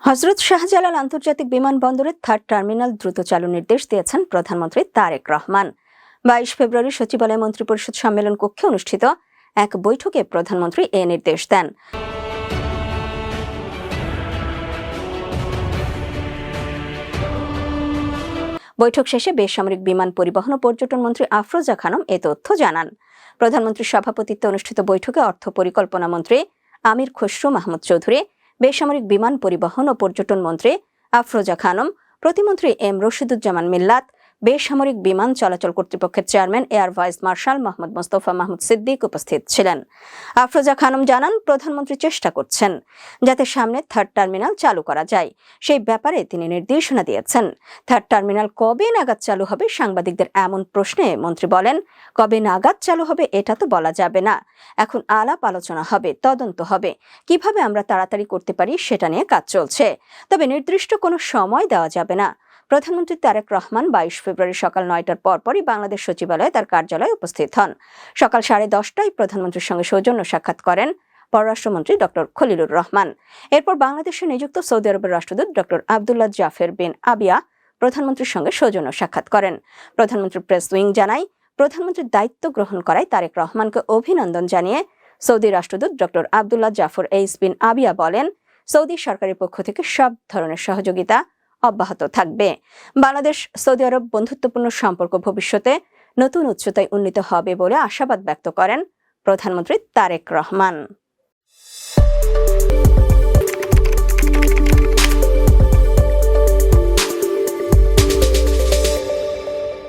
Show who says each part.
Speaker 1: হযরত শাহজালাল আন্তর্জাতিক বিমানবন্দরের third terminal দ্রুত চালু নির্দেশ দিয়েছেন প্রধানমন্ত্রী তারেক রহমান। 22 ফেব্রুয়ারি সচিবালয় মন্ত্রিপরিষদ সম্মেলন কক্ষে অনুষ্ঠিত এক বৈঠকে প্রধানমন্ত্রী এ নির্দেশ দেন। বৈঠক শেষে বেসামরিক বিমান পরিবহন ও পর্যটন মন্ত্রী আফরোজা খানম এ তথ্য জানান। প্রধানমন্ত্রীর সভাপতিত্বে অনুষ্ঠিত বৈঠকে অর্থ পরিকল্পনা মন্ত্রী আমির খসরু মাহমুদ চৌধুরী, বেসামরিক বিমান পরিবহন ও পর্যটন মন্ত্রী আফরোজা খানম, প্রতিমন্ত্রী এম রশিদুজ্জামান মিল্লাত, বেসামরিক বিমান চলাচল কর্তৃপক্ষের chairman air vice marshal Mohammad Mostafa Mahmud Siddique উপস্থিত ছিলেন। আফরোজা খানম জানান, প্রধানমন্ত্রী চেষ্টা করছেন যাতে সামনে থার্ড টার্মিনাল চালু করা যায়, সেই ব্যাপারে তিনি নির্দেশনা দিয়েছেন। থার্ড টার্মিনাল কবে নাগাদ চালু হবে সাংবাদিকদের এমন প্রশ্নে মন্ত্রী বলেন, কবে নাগাদ চালু হবে এটা তো বলা যাবে না, এখন আলাপ আলোচনা হবে, তদন্ত হবে, কিভাবে আমরা তাড়াতাড়ি করতে পারি সেটা নিয়ে কাজ চলছে, তবে নির্দিষ্ট কোনো সময় দেওয়া যাবে না। প্রধানমন্ত্রী তারেক রহমান 22 ফেব্রুয়ারি সকাল 9টার পরপরই বাংলাদেশ সচিবালয়ে তার কার্যালয়ে উপস্থিত হন। সকাল 10:30টায় প্রধানমন্ত্রীর সঙ্গে সৌজন্য সাক্ষাৎ করেন পররাষ্ট্রমন্ত্রী ডক্টর খলিলুর রহমান। এরপর বাংলাদেশে নিযুক্ত সৌদি আরবের রাষ্ট্রদূত ডক্টর আবদুল্লাহ জাফর বিন আবিয়া প্রধানমন্ত্রীর সঙ্গে সৌজন্য সাক্ষাৎ করেন। প্রধানমন্ত্রীর প্রেস উইং জানায়, প্রধানমন্ত্রীর দায়িত্ব গ্রহণ করায় তারেক রহমানকে অভিনন্দন জানিয়ে সৌদি রাষ্ট্রদূত ডক্টর আবদুল্লাহ জাফর বিন আবিয়া বলেন, সৌদি সরকারের পক্ষ থেকে সব ধরনের সহযোগিতা অব্যাহত থাকবে। বাংলাদেশ সৌদি আরব বন্ধুত্বপূর্ণ সম্পর্ক ভবিষ্যতে নতুন উচ্চতায় উন্নীত হবে বলে আশাবাদ ব্যক্ত করেন প্রধানমন্ত্রী তারেক রহমান।